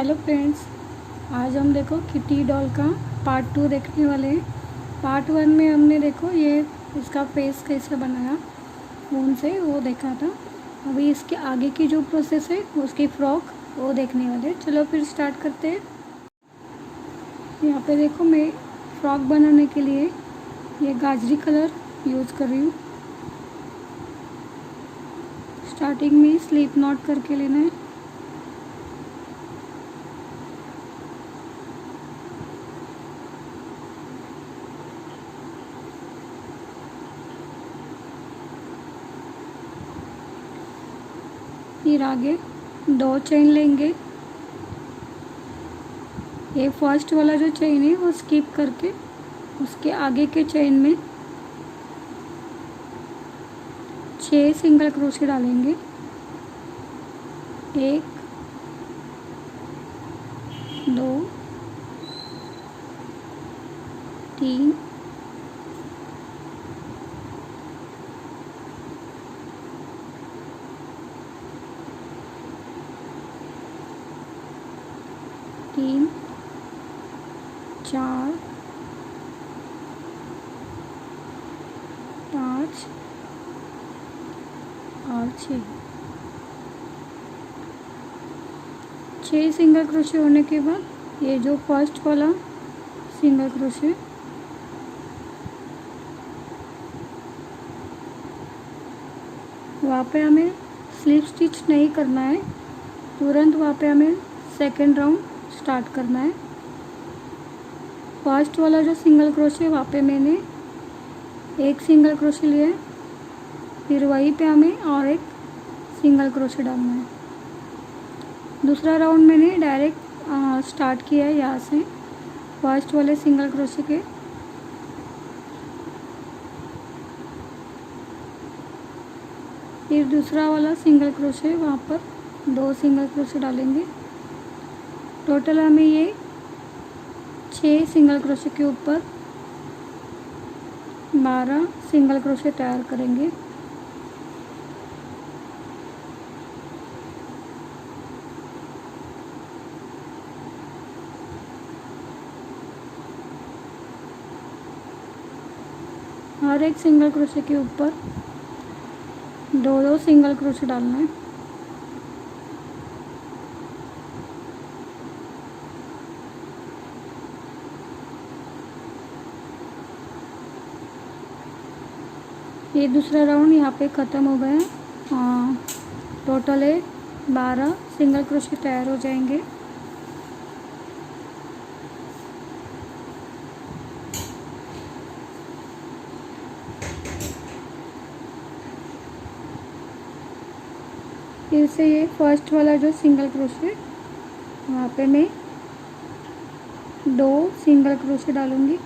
Hello friends, आज हम देखो किटी डॉल का पार्ट 2 देखने वाले हैं। पार्ट 1 में हमने देखो ये इसका फेस कैसे बनाया ऊन से वो देखा था। अभी इसके आगे की जो प्रोसेस है उसकी फ्रॉक वो देखने वाले हैं। चलो फिर स्टार्ट करते हैं। यहाँ पे देखो मैं फ्रॉक बनाने के लिए ये गाजरी कलर यूज़ कर रही हूँ। स्टार्टिंग में स्लिप नॉट करके लेना है। फिर आगे 2 चेन लेंगे। ये फर्स्ट वाला जो चेन है वो स्किप करके उसके आगे के चेन में 6 सिंगल क्रोशे डालेंगे। 1 2 3 3 4 5 और 6 सिंगल क्रोशे होने के बाद ये जो फर्स्ट वाला सिंगल क्रोशे वहाँ पे हमें स्लिप स्टिच नहीं करना है, तुरंत वहाँ पे हमें सेकेंड राउंड स्टार्ट करना है। फर्स्ट वाला जो सिंगल क्रोशे वहाँ पे मैंने 1 सिंगल क्रोशे लिया है, फिर वहीं पे हमें और 1 सिंगल क्रोशे डालना है। दूसरा राउंड मैंने डायरेक्ट स्टार्ट किया है यहाँ से फर्स्ट वाले सिंगल क्रोशे के। फिर दूसरा वाला सिंगल क्रोशे वहाँ पर 2 सिंगल क्रोशे डालेंगे। टोटल हमें ये 6 सिंगल क्रोशे के ऊपर 12 सिंगल क्रोशे तैयार करेंगे। हर एक सिंगल क्रोशे के ऊपर 2 सिंगल क्रोशे डालना है। ये दूसरा राउंड यहाँ पे ख़त्म हो गया है। टोटल है 12 सिंगल क्रोशे तैयार हो जाएंगे। फिर से ये फर्स्ट वाला जो सिंगल क्रोशे वहाँ पे मैं 2 सिंगल क्रोशे डालूँगी।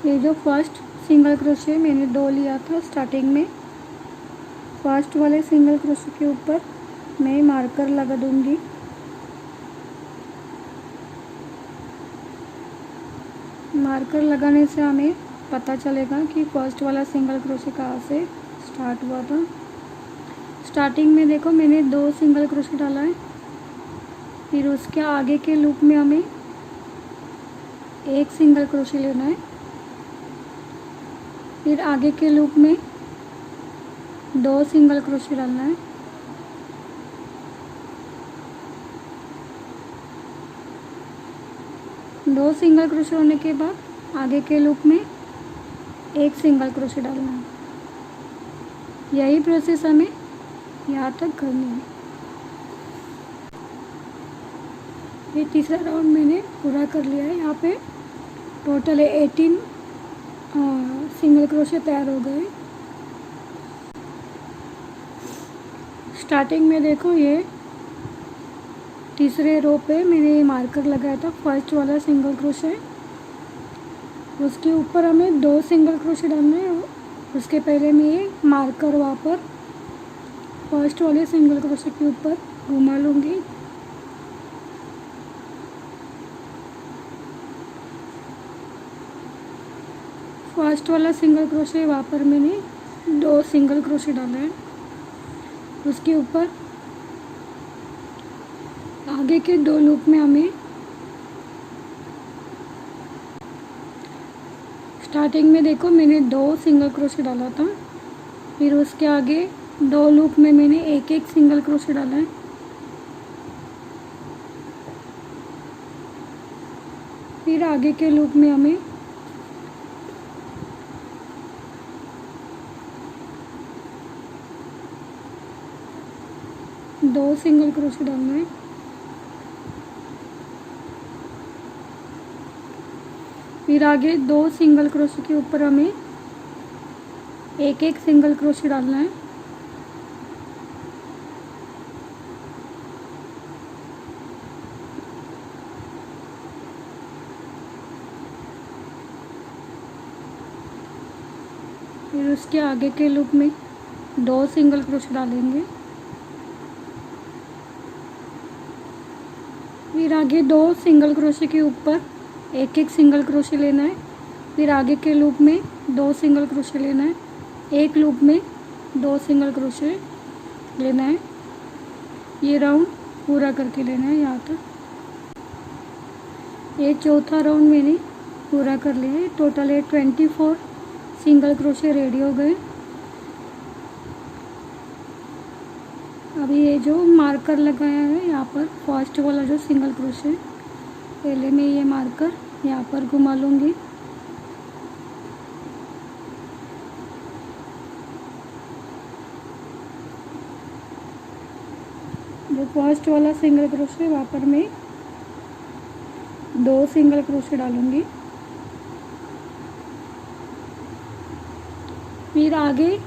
ये जो फर्स्ट सिंगल क्रोशे मैंने 2 लिया था स्टार्टिंग में, फर्स्ट वाले सिंगल क्रोशे के ऊपर मैं मार्कर लगा दूंगी। मार्कर लगाने से हमें पता चलेगा कि फर्स्ट वाला सिंगल क्रोशे कहाँ से स्टार्ट हुआ था। स्टार्टिंग में देखो मैंने 2 सिंगल क्रोशे डाला है, फिर उसके आगे के लूप में हमें 1 सिंगल क्रोशे लेना है, फिर आगे के लूप में 2 सिंगल क्रोशे डालना है। दो सिंगल क्रोशे होने के बाद आगे के लूप में 1 सिंगल क्रोशे डालना है। यही प्रोसेस हमें यहाँ तक करनी है। ये तीसरा राउंड मैंने पूरा कर लिया है। यहाँ पे टोटल 18 सिंगल क्रोशे तैयार हो गए। स्टार्टिंग में देखो ये तीसरे रो पे मैंने ये मार्कर लगाया था फर्स्ट वाला सिंगल क्रोशे, उसके ऊपर हमें 2 सिंगल क्रोशे डालना है। उसके पहले मैं ये मार्कर वहाँ पर फर्स्ट वाले सिंगल क्रोशे के ऊपर घुमा लूँगी। फर्स्ट वाला सिंगल क्रोशे वहाँ पर मैंने 2 सिंगल क्रोशे डाला है। उसके ऊपर आगे के 2 लूप में हमें स्टार्टिंग में देखो मैंने 2 सिंगल क्रोशे डाला था, फिर उसके आगे 2 लूप में मैंने एक सिंगल क्रोशे डाला है। फिर आगे के लूप में हमें दो सिंगल क्रोशे डालना है। फिर आगे 2 सिंगल क्रोशे के ऊपर हमें एक सिंगल क्रोशे डालना है। फिर उसके आगे के लूप में 2 सिंगल क्रोशे डालेंगे। फिर आगे 2 सिंगल क्रोशे के ऊपर एक सिंगल क्रोशे लेना है। फिर आगे के लूप में 2 सिंगल क्रोशे लेना है। एक लूप में 2 सिंगल क्रोशे लेना है। ये राउंड पूरा करके लेना है यहाँ तक। ये चौथा राउंड मैंने पूरा कर लिया है। टोटल है 24 सिंगल क्रोशे रेडी हो गए। अभी ये जो मार्कर लगाया है यहाँ पर फर्स्ट वाला जो सिंगल क्रोशे, पहले मैं ये मार्कर यहाँ पर घुमा लूँगी। जो फर्स्ट वाला सिंगल क्रोशे वहाँ पर मैं 2 सिंगल क्रोशे डालूँगी। फिर आगे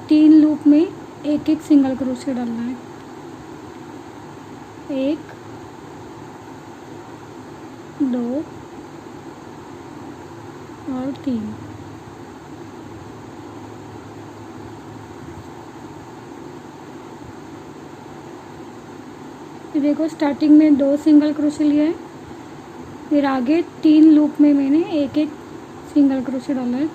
3 लूप में एक सिंगल क्रोशे डालना है। 1 2 और 3। देखो स्टार्टिंग में 2 सिंगल क्रोशे लिया है। फिर आगे 3 लूप में मैंने एक सिंगल क्रोशे डाला है।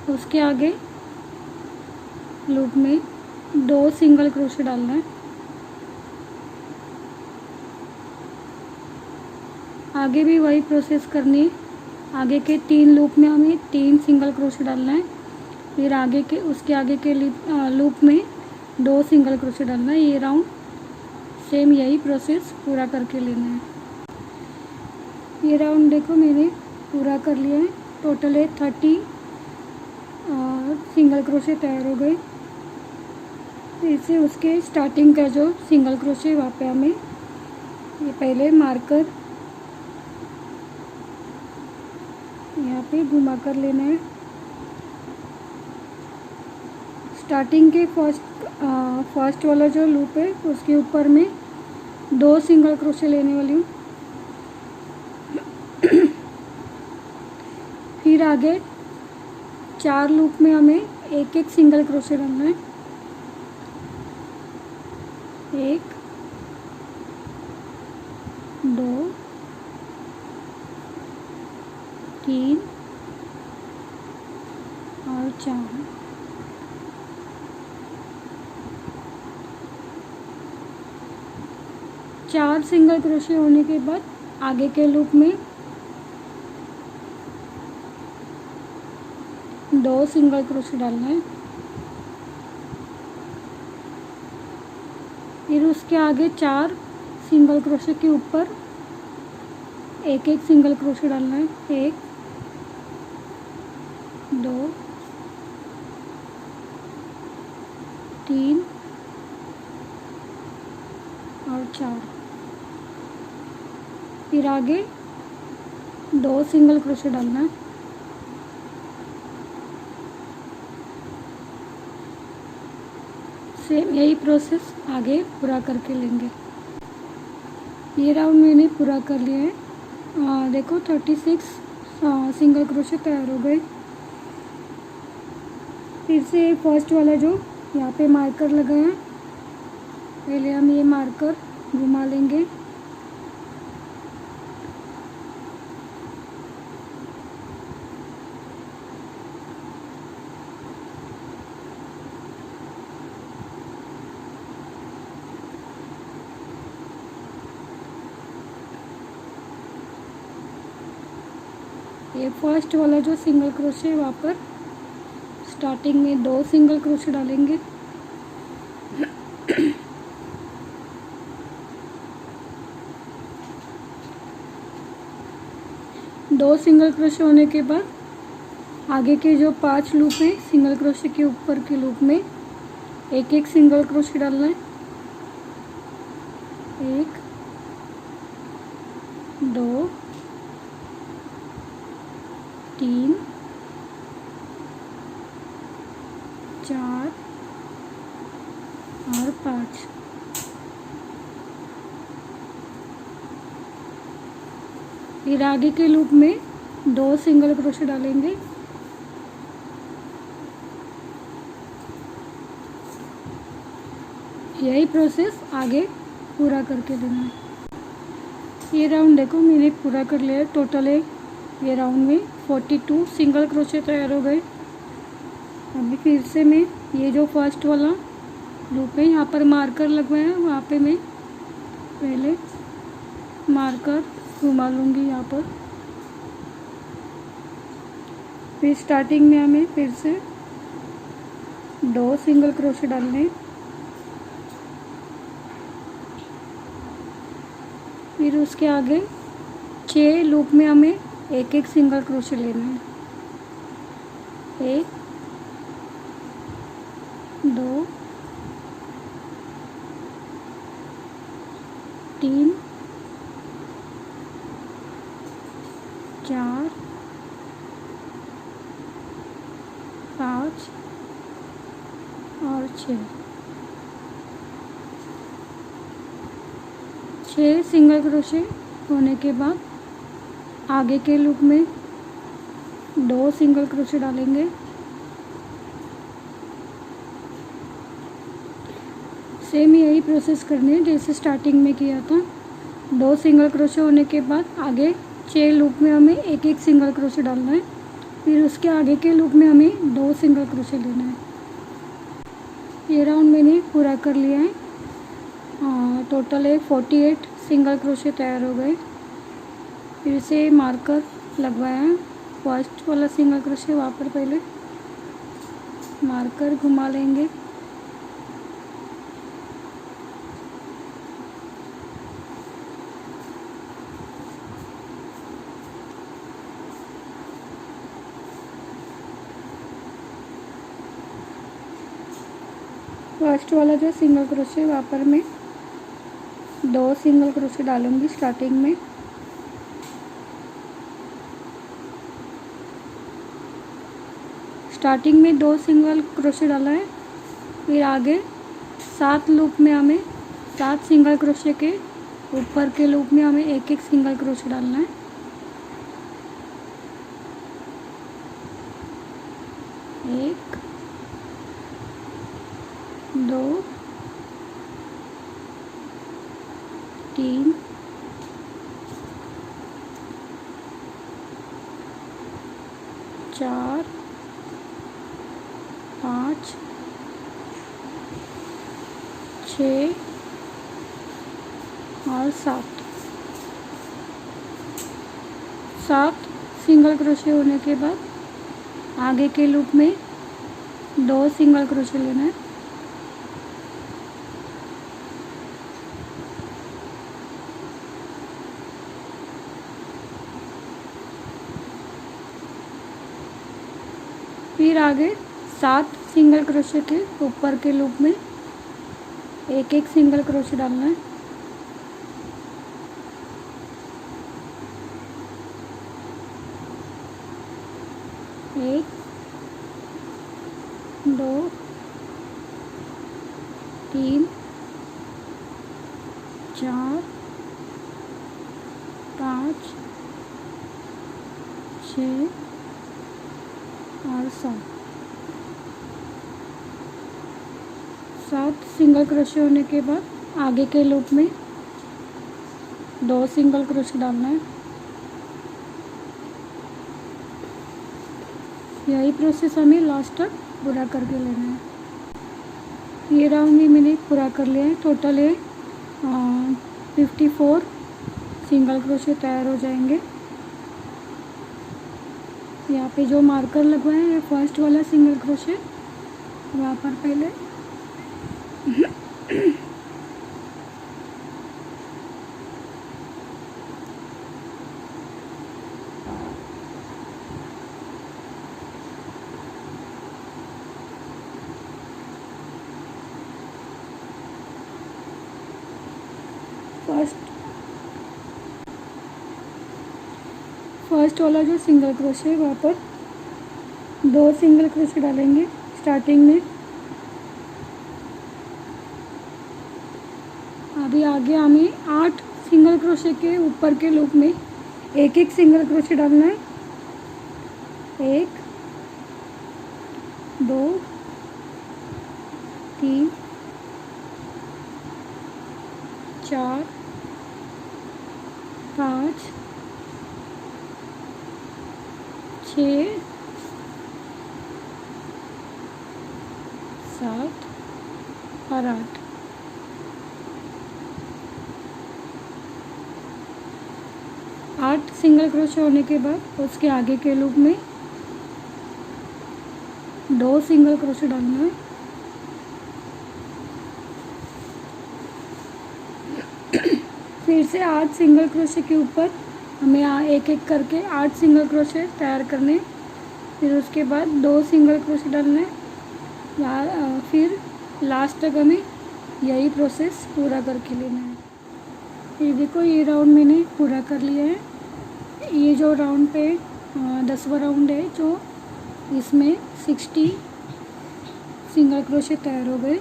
उसके आगे लूप में 2 सिंगल क्रोशे डालना है। आगे भी वही प्रोसेस करनी है। आगे के 3 लूप में हमें 3 सिंगल क्रोशे डालना है। फिर आगे के उसके आगे के लूप में 2 सिंगल क्रोशे डालना है। ये राउंड सेम यही प्रोसेस पूरा करके लेना है। ये राउंड देखो मैंने पूरा कर लिया है। टोटल है 30 सिंगल क्रोशे तैयार हो गए। फिर से उसके स्टार्टिंग का जो सिंगल क्रोशे वहाँ पे हमें ये पहले मार्कर यहाँ पे घुमा कर लेना है। स्टार्टिंग के फर्स्ट वाला जो लूप है उसके ऊपर में 2 सिंगल क्रोशे लेने वाली हूँ। फिर आगे 4 लूप में हमें एक सिंगल क्रोशे डालना है। 1 2 3 और 4। चार सिंगल क्रोशे होने के बाद आगे के लूप में 2 सिंगल क्रोशे डालना है। फिर उसके आगे 4 सिंगल क्रोशे के ऊपर एक सिंगल क्रोशे डालना है। 1 2 3 और 4। फिर आगे 2 सिंगल क्रोशे डालना है। सेम यही प्रोसेस आगे पूरा करके लेंगे। ये राउंड मैंने पूरा कर लिया है। देखो 36 सिंगल क्रोशे तैयार हो गए। फिर से फर्स्ट वाला जो यहाँ पे मार्कर लगाया, पहले हम ये मार्कर घुमा लेंगे। ये फर्स्ट वाला जो सिंगल क्रोशे है वहाँ पर स्टार्टिंग में 2 सिंगल क्रोशे डालेंगे। दो सिंगल क्रोशे होने के बाद आगे के जो 5 लूप हैं सिंगल क्रोशे के ऊपर के लूप में एक एक सिंगल क्रोशे डालना है। 1 2 3 4 और 5। फिर आगे के लूप में 2 सिंगल क्रोशे डालेंगे। यही प्रोसेस आगे पूरा करके देना है। ये राउंड देखो मैंने पूरा कर लिया है। टोटल है ये राउंड में 42 सिंगल क्रोशे तैयार हो गए। अभी फिर से मैं ये जो फर्स्ट वाला लूप है यहाँ पर मार्कर लगवाया है, वहाँ पे मैं पहले मार्कर घुमा लूँगी यहाँ पर। फिर स्टार्टिंग में हमें फिर से 2 सिंगल क्रोशे डालने हैं। फिर उसके आगे 6 लूप में हमें एक एक सिंगल क्रोशे लेना है। 1 2 3 4 5 और 6 सिंगल क्रोशे होने के बाद आगे के लूप में 2 सिंगल क्रोशे डालेंगे। सेम यही प्रोसेस करनी है जैसे स्टार्टिंग में किया था। 2 सिंगल क्रोशे होने के बाद आगे 6 लूप में हमें एक एक सिंगल क्रोशे डालना है। फिर उसके आगे के लूप में हमें 2 सिंगल क्रोशे लेना है। ये राउंड मैंने पूरा कर लिया है। टोटल है 48 सिंगल क्रोशे तैयार हो गए। फिर से मार्कर लगवाया है। फर्स्ट वाला सिंगल क्रोशे वहाँ पर पहले मार्कर घुमा लेंगे। फर्स्ट वाला जो सिंगल क्रोशे वहाँ पर मैं 2 सिंगल क्रोशे डालूंगी स्टार्टिंग में। स्टार्टिंग में 2 सिंगल क्रोशे डाला है। फिर आगे 7 लूप में हमें 7 सिंगल क्रोशे के ऊपर के लूप में हमें एक एक सिंगल क्रोशे डालना है। 1 2 3 4 5 6 और 7 सिंगल क्रोशे होने के बाद आगे के लूप में 2 सिंगल क्रोशे लेना है। फिर आगे 7 सिंगल क्रोशे के ऊपर के लूप में एक एक सिंगल क्रोशे डालना है। एक 2 3 4 5 6 और 7 सिंगल क्रोशे होने के बाद आगे के लूप में 2 सिंगल क्रोशे डालना है। यही प्रोसेस हमें लास्ट तक पूरा करके लेना है। ये राउंड भी मैंने पूरा कर लिया है। टोटल है 54 सिंगल क्रोशे तैयार हो जाएंगे। यहाँ पे जो मार्कर लगवाए हैं फर्स्ट वाला सिंगल क्रोशे वहाँ पर पहले फर्स्ट वाला जो सिंगल क्रोशे है वहाँ पर 2 सिंगल क्रोशे डालेंगे स्टार्टिंग में। अभी आगे हमें 8 सिंगल क्रोशे के ऊपर के लूप में एक एक सिंगल क्रोशे डालना है। 1 2 3 4 5 6 7 और 8। सिंगल क्रोशे होने के बाद उसके आगे के लूप में 2 सिंगल क्रोशे डालना है। फिर से 8 सिंगल क्रोशे के ऊपर हमें एक एक करके 8 सिंगल क्रोशे तैयार करने। फिर उसके बाद 2 सिंगल क्रोशे डालने। फिर लास्ट तक हमें यही प्रोसेस पूरा करके लेना है। ये देखो ये राउंड मैंने पूरा कर लिया है। ये जो राउंड पे 10वां राउंड है जो इसमें 60 सिंगल क्रोशे तैयार हो गए।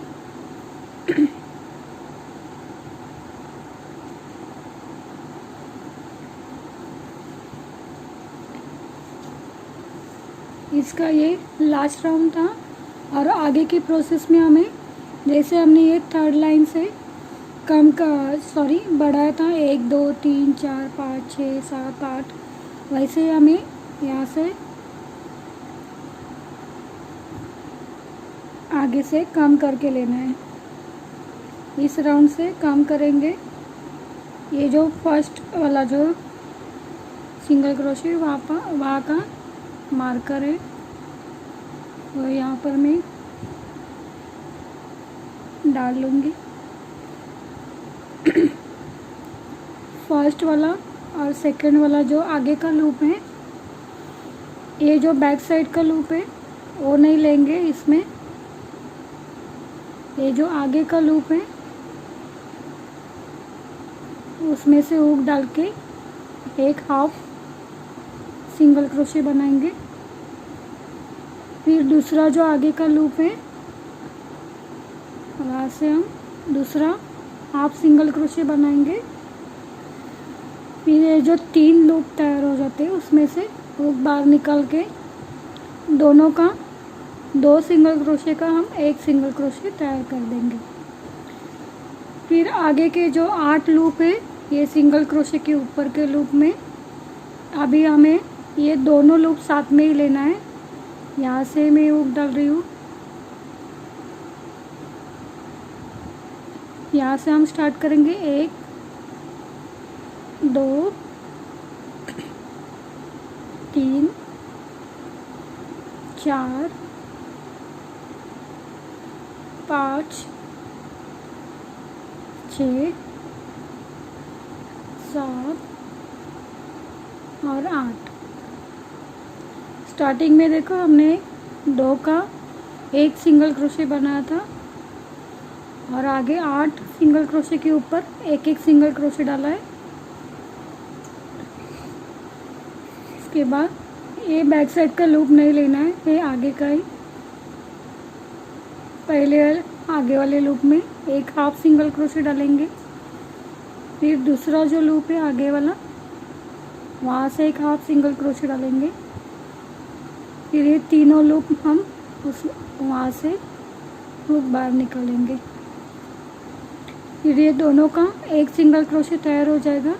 इसका ये लास्ट राउंड था और आगे की प्रोसेस में हमें जैसे हमने ये थर्ड लाइन से बढ़ाया था 1 2 3 4 5 6 7 8 वैसे हमें यहाँ से आगे से कम करके लेना है। इस राउंड से कम करेंगे। ये जो फर्स्ट वाला जो सिंगल क्रोशे वहाँ का मार्कर है वो यहाँ पर मैं डाल लूँगी। फर्स्ट वाला और सेकंड वाला जो आगे का लूप है, ये जो बैक साइड का लूप है वो नहीं लेंगे इसमें। ये जो आगे का लूप है उसमें से हुक डाल के एक हाफ सिंगल क्रोशे बनाएंगे। फिर दूसरा जो आगे का लूप है वहाँ से हम दूसरा हाफ सिंगल क्रोशे बनाएंगे। फिर ये जो 3 लूप तैयार हो जाते हैं उसमें से हुक बाहर निकाल के दोनों का 2 सिंगल क्रोशे का हम 1 सिंगल क्रोशे तैयार कर देंगे। फिर आगे के जो 8 लूप है ये सिंगल क्रोशे के ऊपर के लूप में अभी हमें ये दोनों लूप साथ में ही लेना है। यहाँ से मैं हुक डाल रही हूँ। यहाँ से हम स्टार्ट करेंगे 1 2 3 4 5 6 7 और 8। स्टार्टिंग में देखो हमने 2 का 1 सिंगल क्रोशे बनाया था और आगे 8 सिंगल क्रोशे के ऊपर एक एक सिंगल क्रोशे डाला है। इसके बाद ये बैक साइड का लूप नहीं लेना है, ये आगे का ही। पहले आगे वाले लूप में एक हाफ सिंगल क्रोशे डालेंगे। फिर दूसरा जो लूप है आगे वाला वहाँ से एक हाफ सिंगल क्रोशे डालेंगे। फिर ये तीनों लूप हम वहाँ से हुक बाहर निकालेंगे। फिर ये दोनों का 1 सिंगल क्रोशे तैयार हो जाएगा।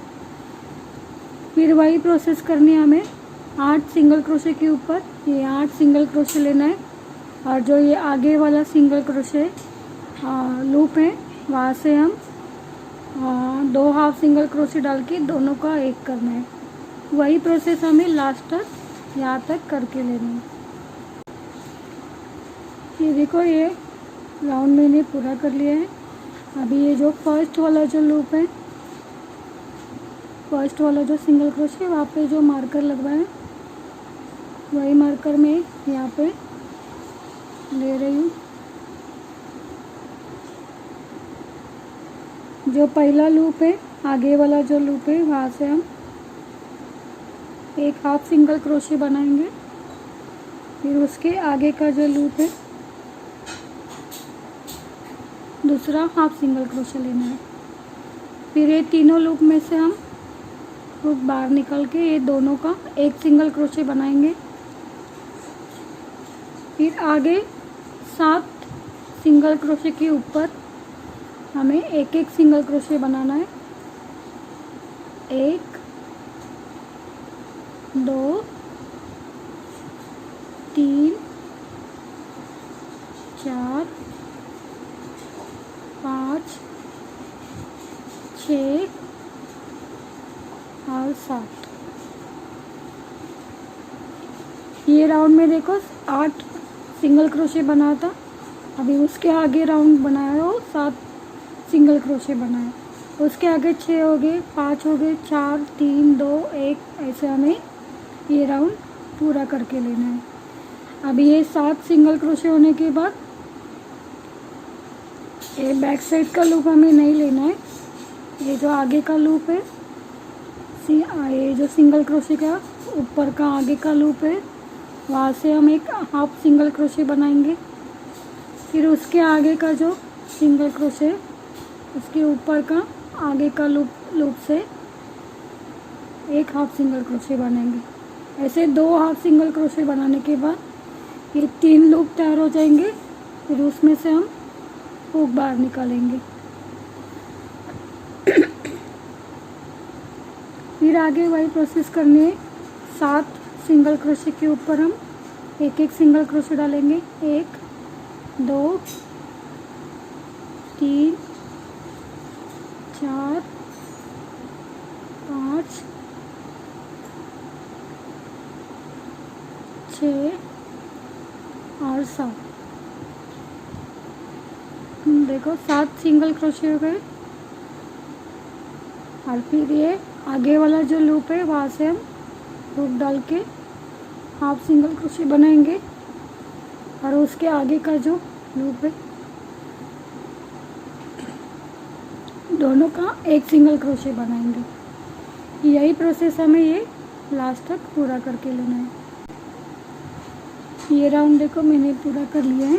फिर वही प्रोसेस करनी है हमें। 8 सिंगल क्रोशे के ऊपर ये 8 सिंगल क्रोशे लेना है और जो ये आगे वाला सिंगल क्रोशे लूप है वहाँ से हम 2 हाफ सिंगल क्रोशे डाल के दोनों का 1 करना है। वही प्रोसेस हमें लास्ट तक यहाँ तक करके लेना है। ये देखो, ये राउंड मैंने पूरा कर लिया है। अभी ये जो फर्स्ट वाला जो लूप है, फर्स्ट वाला जो सिंगल क्रोशे, वहाँ पे जो मार्कर लगवाया वही मार्कर में यहाँ पे ले रही हूँ। जो पहला लूप है, आगे वाला जो लूप है, वहाँ से हम एक हाफ सिंगल क्रोशे बनाएंगे। फिर उसके आगे का जो लूप है, दूसरा हाफ सिंगल क्रोशे लेना है। फिर ये तीनों लूप में से हम हुक बाहर निकल के ये दोनों का एक सिंगल क्रोशे बनाएंगे। फिर आगे 7 सिंगल क्रोशे के ऊपर हमें एक एक सिंगल क्रोशे बनाना है। 1 2 3 4 5 6 और 7। ये राउंड में देखो 8 सिंगल क्रोशे बना था। अभी उसके आगे राउंड बनाया हो 7 सिंगल क्रोशे बनाए, उसके आगे 6 हो गए, 5 हो गए, 4 3 2 1, ऐसे हमें ये राउंड पूरा करके लेना है। अभी ये 7 सिंगल क्रोशे होने के बाद ये बैक साइड का लूप हमें नहीं लेना है। ये जो आगे का लूप है, ये जो सिंगल क्रोशे का ऊपर का आगे का लूप है, वहाँ से हम एक हाफ सिंगल क्रोशे बनाएंगे। फिर उसके आगे का जो सिंगल क्रोशे, उसके ऊपर का आगे का लूप से एक हाफ सिंगल क्रोशे बनाएंगे। ऐसे 2 हाफ सिंगल क्रोशे बनाने के बाद ये 3 लूप तैयार हो जाएंगे। फिर उसमें से हम हुक बाहर निकालेंगे। फिर आगे वही प्रोसेस करनी है। 7 सिंगल क्रोशे के ऊपर हम एक एक सिंगल क्रोशे डालेंगे। 1 2 3 4 5 6 और 7। देखो 7 सिंगल क्रोशे हो गए। और फिर ये आगे वाला जो लूप है, वहाँ से हम हुक डाल के हाफ सिंगल क्रोशे बनाएंगे। और उसके आगे का जो लूप है, दोनों का एक सिंगल क्रोशे बनाएंगे। यही प्रोसेस हमें ये लास्ट तक पूरा करके लेना है। ये राउंड देखो मैंने पूरा कर लिया है।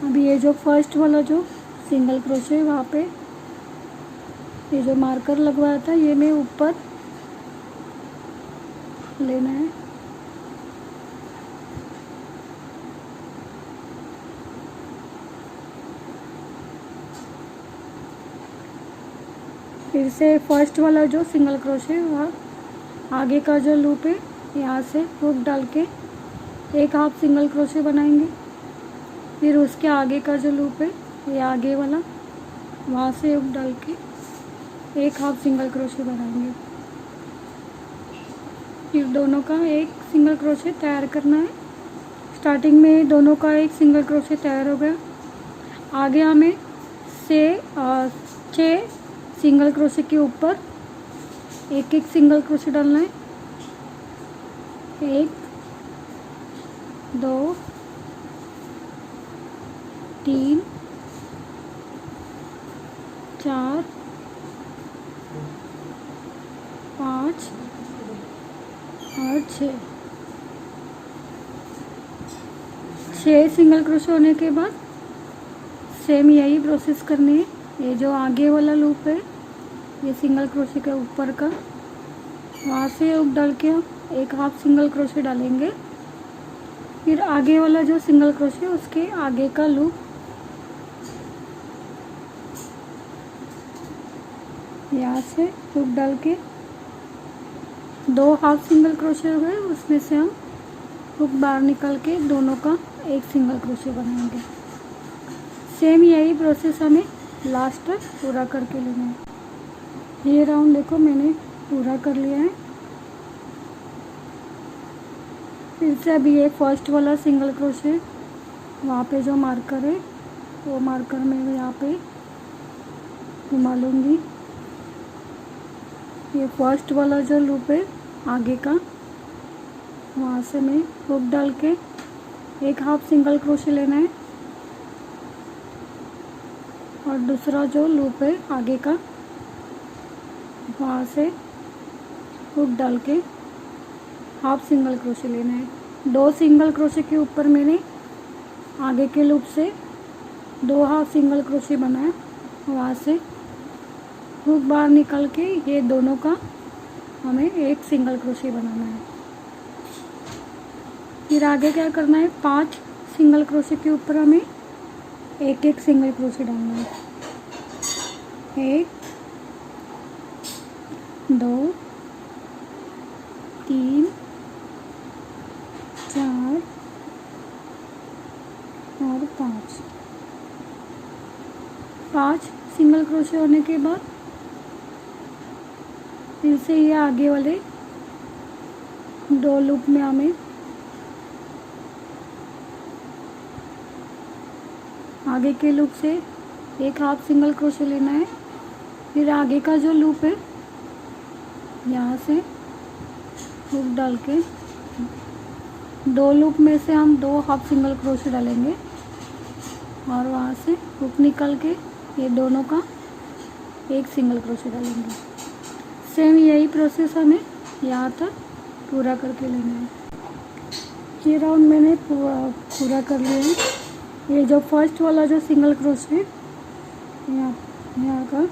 अभी ये जो फर्स्ट वाला जो सिंगल क्रोशे है, वहाँ पे ये जो मार्कर लगवाया था, ये मैं ऊपर लेना है। फिर से फर्स्ट वाला जो सिंगल क्रोशे, वहाँ आगे का जो लूप है, यहाँ से हुक डाल के एक हाफ सिंगल क्रोशे बनाएंगे। फिर उसके आगे का जो लूप है, ये आगे वाला, वहाँ से हुक डाल के एक हाफ सिंगल क्रोशे बनाएंगे। फिर दोनों का एक सिंगल क्रोशे तैयार करना है। स्टार्टिंग में दोनों का एक सिंगल क्रोशे तैयार हो गया। आगे हमें 6 सिंगल क्रोशे के ऊपर एक एक सिंगल क्रोशे डालना है। 1 2 3 4 5 और 6 सिंगल क्रोशे होने के बाद सेम यही प्रोसेस करनी है। ये जो आगे वाला लूप है, ये सिंगल क्रोशे के ऊपर का, वहाँ से हुक डाल के हम एक हाफ सिंगल क्रोशे डालेंगे। फिर आगे वाला जो सिंगल क्रोशे, उसके आगे का लूप, यहाँ से हुक डाल के 2 हाफ सिंगल क्रोशे हो गए। उसमें से हम हुक बाहर निकल के दोनों का एक सिंगल क्रोशे बनाएंगे। सेम यही प्रोसेस हमें लास्ट तक पूरा करके लेना है। ये राउंड देखो मैंने पूरा कर लिया है। फिर से अभी ये फर्स्ट वाला सिंगल क्रोशे वहाँ पे जो मार्कर है वो मार्कर में यहाँ पे घुमा लूँगी। ये फर्स्ट वाला जो लूप है आगे का, वहाँ से मैं हुक डाल के एक हाफ सिंगल क्रोशे लेना है और दूसरा जो लूप है आगे का, वहाँ से हुक डाल के हाफ सिंगल क्रोशे लेना है। 2 सिंगल क्रोशे के ऊपर मैंने आगे के लूप से 2 हाफ सिंगल क्रोशे बनाया, वहाँ से हुक बाहर निकाल के ये दोनों का हमें एक सिंगल क्रोशे बनाना है। फिर आगे क्या करना है, 5 सिंगल क्रोशे के ऊपर हमें एक एक सिंगल क्रोशे डालना है। 1 2 3 4 और 5 सिंगल क्रोशे होने के बाद फिर से ये आगे वाले 2 लूप में हमें आगे के लूप से एक हाफ सिंगल क्रोशे लेना है। फिर आगे का जो लूप है यहाँ से हुक डाल के 2 लूप में से हम 2 हाफ सिंगल क्रोशे डालेंगे और वहाँ से हुक निकाल के ये दोनों का एक सिंगल क्रोशे डालेंगे। सेम यही प्रोसेस हमें यहाँ तक पूरा करके लेना है। ये राउंड मैंने पूरा कर लिया है। ये जो फर्स्ट वाला जो सिंगल क्रोशे यहाँ का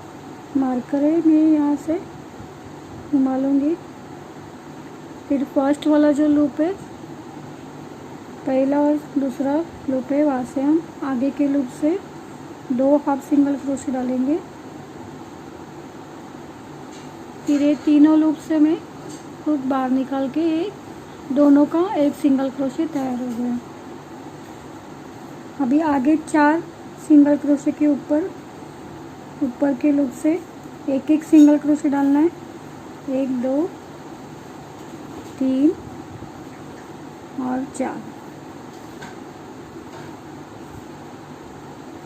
मार्कर है, मैं यहाँ से घुमा लूँगी। फिर फर्स्ट वाला जो लूप है, पहला और दूसरा लूप है, वहाँ से हम आगे के लूप से 2 हाफ सिंगल क्रोशे डालेंगे। फिर ये तीनों लूप से मैं हुक बाहर निकाल के ये दोनों का एक सिंगल क्रोशे तैयार हो गया। अभी आगे 4 सिंगल क्रोशे के ऊपर के लूप से एक एक सिंगल क्रोशे डालना है। 1 2 3 और 4।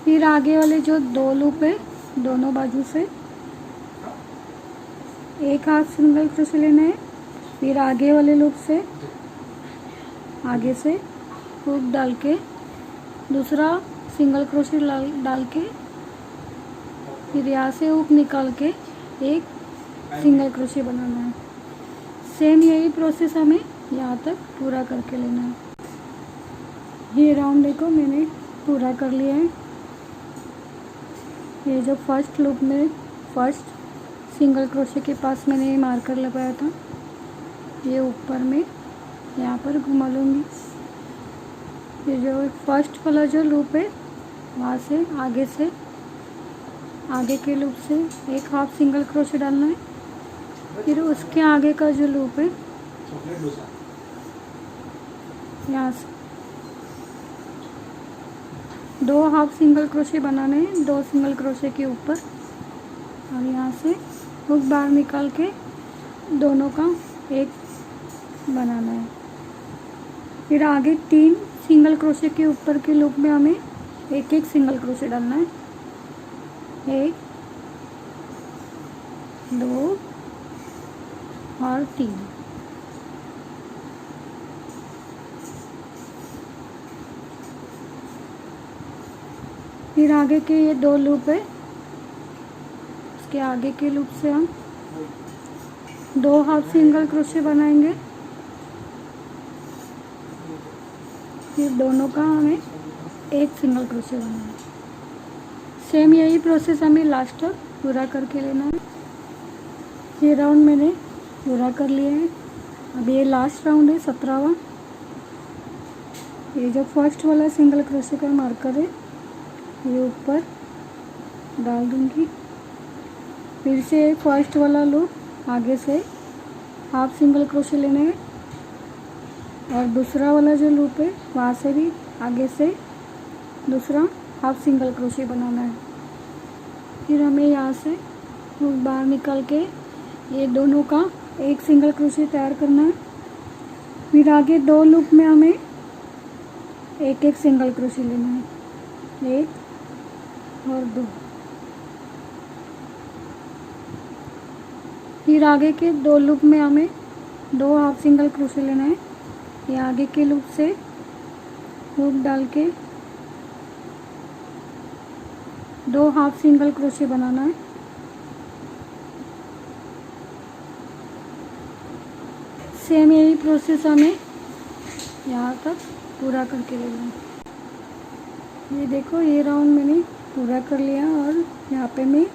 फिर आगे वाले जो 2 लूप है दोनों बाजू से एक हाफ सिंगल क्रोशे लेना है। फिर आगे वाले लूप से आगे से हुक डाल के दूसरा सिंगल क्रोशे डाल के फिर यहाँ से हुक निकाल के एक सिंगल क्रोशे बनाना है। सेम यही प्रोसेस हमें यहाँ तक पूरा करके लेना है। ये राउंड देखो मैंने पूरा कर लिया है। ये जो फर्स्ट लूप में फर्स्ट सिंगल क्रोशे के पास मैंने मार्कर लगाया था, ये ऊपर में यहाँ पर घुमा लूँगी। ये जो फर्स्ट वाला जो लूप है वहाँ से आगे के लूप से एक हाफ सिंगल क्रोशे डालना है। फिर उसके आगे का जो लूप है यहाँ से 2 हाफ सिंगल क्रोशे बनाने हैं 2 सिंगल क्रोशे के ऊपर, और यहाँ से हुक बाहर निकाल के दोनों का एक बनाना है। फिर आगे 3 सिंगल क्रोशे के ऊपर के लूप में हमें एक एक सिंगल क्रोशे डालना है। 1 2 और 3। फिर आगे के ये 2 लूप है, इसके आगे के लूप से हम 2 हाफ सिंगल क्रोशे बनाएंगे। फिर दोनों का हमें एक सिंगल क्रोशे बनाना है। सेम यही प्रोसेस हमें लास्ट तक पूरा करके लेना है। ये राउंड मैंने पूरा कर लिया है। अब ये लास्ट राउंड है 17वां। ये जो फर्स्ट वाला सिंगल क्रोशे का मार्कर है ये ऊपर डाल दूंगी। फिर से फर्स्ट वाला लूप आगे से हाफ सिंगल क्रोशे लेने हैं और दूसरा वाला जो लूप है वहाँ से भी आगे से दूसरा हाफ सिंगल क्रोशे बनाना है। फिर हमें यहाँ से हुक बाहर निकाल के ये दोनों का एक सिंगल क्रोशे तैयार करना है। फिर आगे 2 लूप में हमें एक एक सिंगल क्रोशे लेना है, 1 और 2। फिर आगे के 2 लूप में हमें 2 हाफ सिंगल क्रोशे लेना है। ये आगे के लूप से हुक डाल के 2 हाफ सिंगल क्रोशे बनाना है। सेम यही प्रोसेस हमें यहाँ तक पूरा करके लेना है। ये देखो, ये राउंड मैंने पूरा कर लिया और यहाँ पे मैं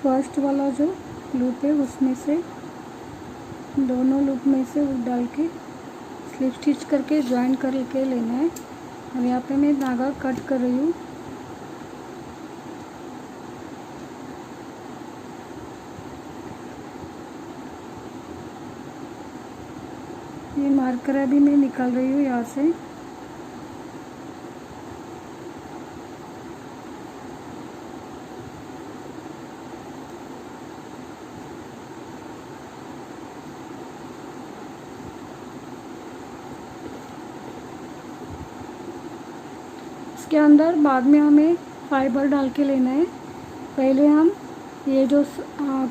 फर्स्ट वाला जो लूप है उसमें से दोनों लूप में से हुक डाल के स्लिप स्टिच करके ज्वाइन करके लेना है। और यहाँ पे मैं धागा कट कर रही हूँ। ये मार्कर अभी मैं निकाल रही हूँ यहाँ से। इसके अंदर बाद में हमें फाइबर डाल के लेना है। पहले हम ये जो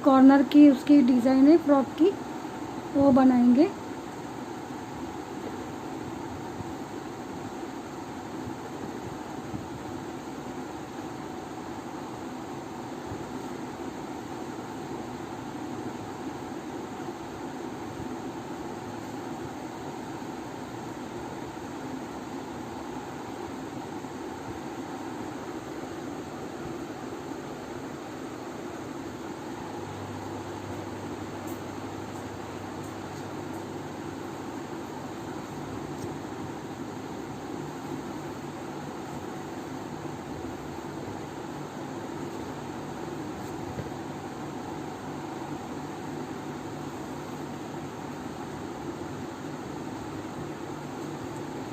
कॉर्नर की उसकी डिज़ाइन है फ्रॉक की, वो बनाएंगे।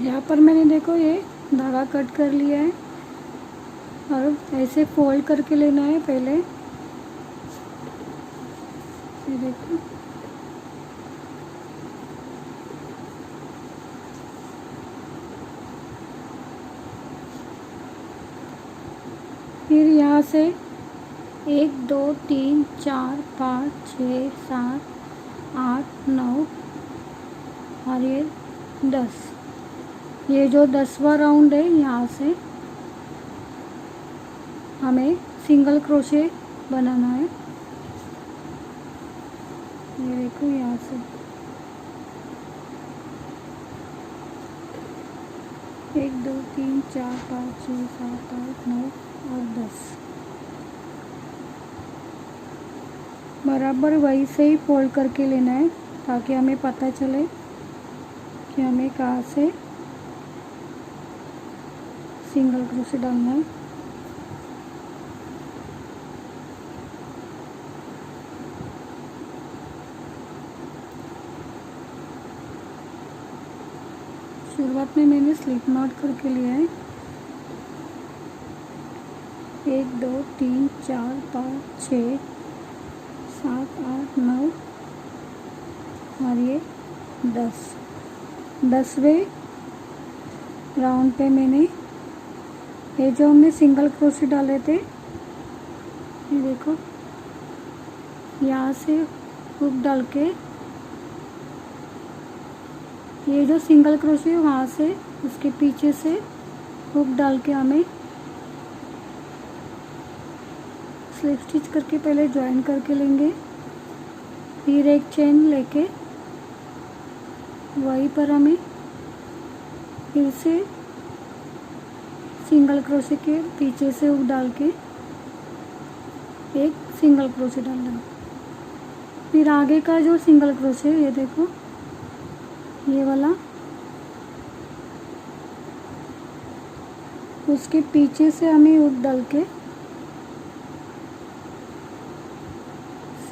यहाँ पर मैंने देखो ये धागा कट कर लिया है और ऐसे फोल्ड करके लेना है पहले। ये देखो, फिर यहाँ से 1 2 3 4 5 6 7 8 9 और ये 10। ये जो 10वां राउंड है, यहाँ से हमें सिंगल क्रोशे बनाना है। ये देखो, यहाँ से 1 2 3 4 5 6 7 8 9 और 10 बराबर वही से ही फोल्ड करके लेना है, ताकि हमें पता चले कि हमें कहाँ से सिंगल क्रोशे डालना है। शुरुआत में मैंने स्लिप नॉट करके लिया है। 1 2 3 4 5 6 7 8 9 और ये 10वें राउंड पे मैंने ये जो हमने सिंगल क्रोशे डाले थे, ये देखो, यहाँ से हुक डाल के ये जो सिंगल क्रोशे है वहाँ से उसके पीछे से हुक डाल के हमें स्लिप स्टिच करके पहले ज्वाइन करके लेंगे। फिर एक चेन लेके वहीं पर हमें फिर से सिंगल क्रोशे के पीछे से हुक डाल के एक सिंगल क्रोशे डालना है। फिर आगे का जो सिंगल क्रोशे, ये देखो, ये वाला, उसके पीछे से हमें हुक डाल के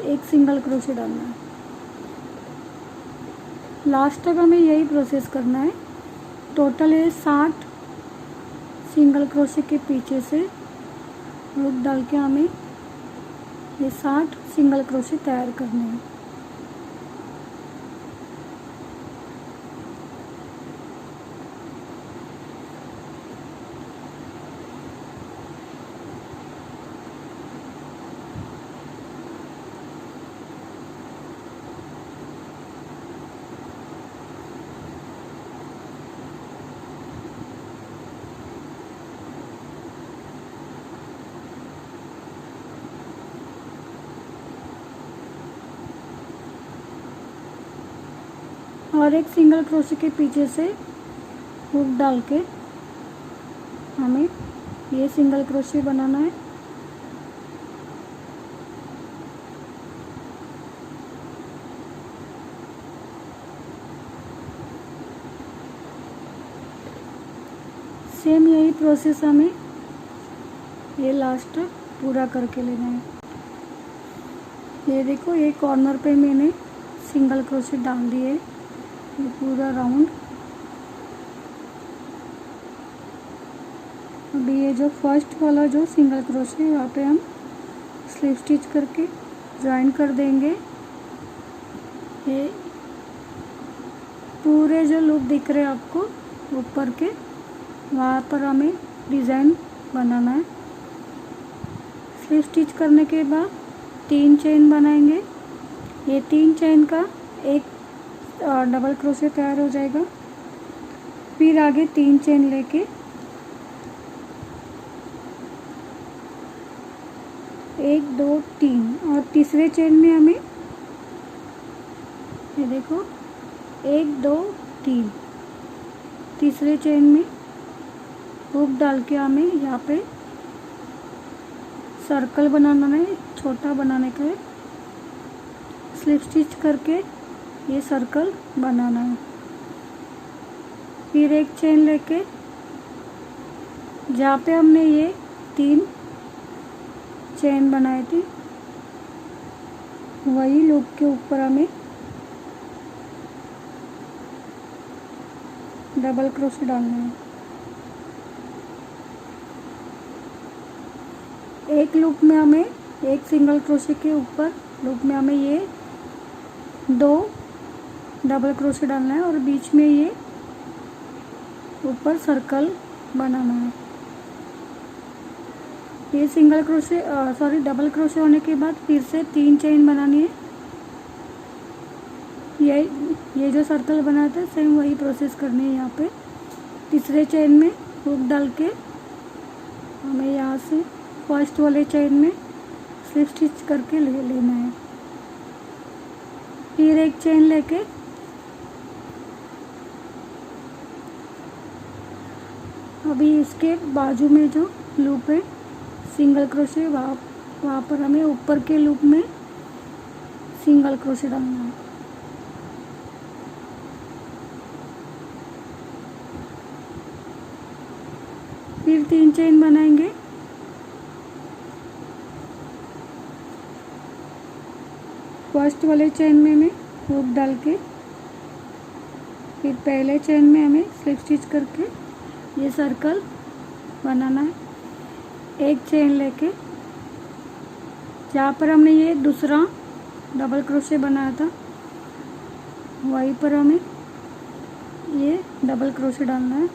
एक सिंगल क्रोशे डालना है। लास्ट तक हमें यही प्रोसेस करना है। टोटल है 60 सिंगल क्रोशे के पीछे से हुक डाल के हमें ये 60 सिंगल क्रोशे तैयार करने हैं। और एक सिंगल क्रोशे के पीछे से हुक डाल के हमें ये सिंगल क्रोशे बनाना है। सेम यही प्रोसेस हमें ये लास्ट पूरा करके लेना है। ये देखो, ये कॉर्नर पे मैंने सिंगल क्रोशे डाल दिए, ये पूरा राउंड। अभी ये जो फर्स्ट वाला जो सिंगल क्रोशे वहाँ पे हम स्लिप स्टिच करके ज्वाइन कर देंगे। ये पूरे जो लूप दिख रहे हैं आपको ऊपर के, वहाँ पर हमें डिज़ाइन बनाना है। स्लिप स्टिच करने के बाद 3 चेन बनाएंगे। ये 3 चेन का एक डबल क्रोशे तैयार हो जाएगा। फिर आगे 3 चेन लेके 1 2 3 और तीसरे चेन में हमें ये देखो 1 2 3 तीसरे चेन में हुक डाल के हमें यहाँ पे सर्कल बनाना है, छोटा बनाने का है। स्लिप स्टिच करके ये सर्कल बनाना है। फिर एक चेन लेके जहाँ पे हमने ये 3 चेन बनाए थे वही लूप के ऊपर हमें डबल क्रोशे डालना है। एक लूप में हमें एक सिंगल क्रोशे के ऊपर लूप में हमें ये 2 डबल क्रोशे डालना है और बीच में ये ऊपर सर्कल बनाना है। ये सिंगल क्रोशे डबल क्रोशे होने के बाद फिर से 3 चेन बनानी है। ये जो सर्कल बना था सेम वही प्रोसेस करनी है। यहाँ पे तीसरे चेन में हुक डाल के हमें यहाँ से फर्स्ट वाले चेन में स्लिप स्टिच करके लेना है। फिर एक चेन लेके अभी इसके बाजू में जो लूप है सिंगल क्रोशे, वहाँ पर हमें ऊपर के लूप में सिंगल क्रोशे डालना है। फिर 3 चेन बनाएंगे। फर्स्ट वाले चेन में हमें हुक डाल के फिर पहले चेन में हमें स्लिप स्टिच करके ये सर्कल बनाना है। एक चेन लेके जहाँ पर हमने ये दूसरा डबल क्रोशे बनाया था वहीं पर हमें ये डबल क्रोशे डालना है।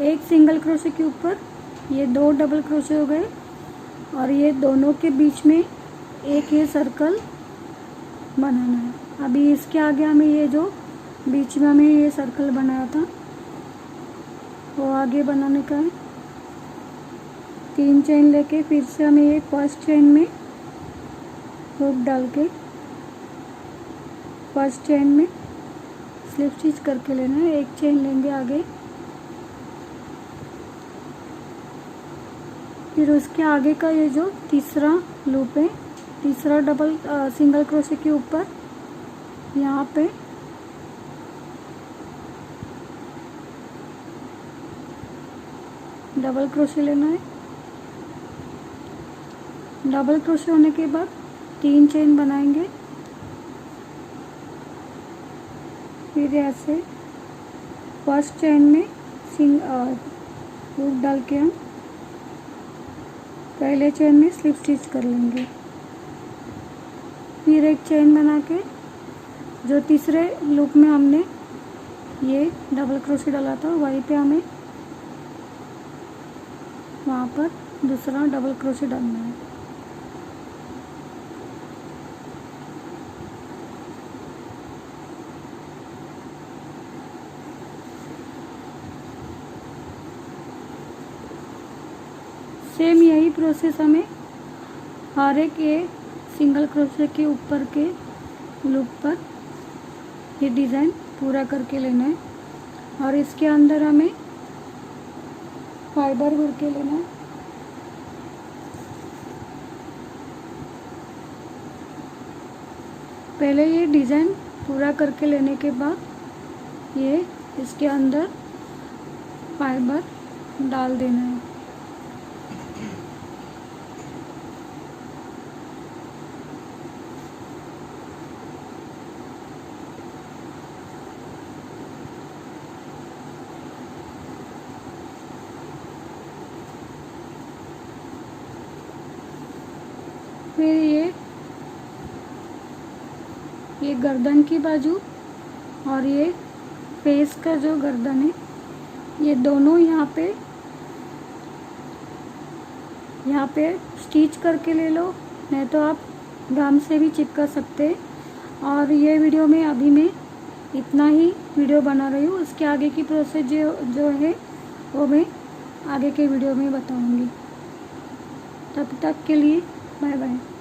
एक सिंगल क्रोशे के ऊपर ये 2 डबल क्रोशे हो गए और ये दोनों के बीच में एक ये सर्कल बनाना है। अभी इसके आगे हमें ये जो बीच में हमें ये सर्कल बनाया था वो आगे बनाने का है। 3 चेन लेके फिर से हमें ये फर्स्ट चेन में हुक डाल के फर्स्ट चेन में स्लिप स्टिच करके लेना है। एक चेन लेंगे आगे, फिर उसके आगे का ये जो तीसरा लूप है, तीसरा डबल सिंगल क्रोशे के ऊपर यहाँ पे डबल क्रोशे लेना है। डबल क्रोशे होने के बाद 3 चेन बनाएंगे फिर ऐसे फर्स्ट चेन में हुक डाल के हम पहले चेन में स्लिप स्टिच कर लेंगे। फिर एक चेन बना के जो तीसरे लूप में हमने ये डबल क्रोशे डाला था वहीं पे हमें वहाँ पर दूसरा डबल क्रोशे डालना है। सेम यही प्रोसेस हमें हर एक ये सिंगल क्रोशे के ऊपर के लूप पर ये डिज़ाइन पूरा करके लेना है और इसके अंदर हमें फाइबर भर के लेना है। पहले ये डिज़ाइन पूरा करके लेने के बाद ये इसके अंदर फाइबर डाल देना है। फिर ये गर्दन की बाजू और ये फेस का जो गर्दन है ये दोनों यहाँ पे स्टिच करके ले लो, नहीं तो आप गम से भी चिपका सकते हैं। और ये वीडियो में अभी मैं इतना ही वीडियो बना रही हूँ, उसके आगे की प्रोसेस जो है वो मैं आगे के वीडियो में बताऊँगी। तब तक के लिए बाय बाय।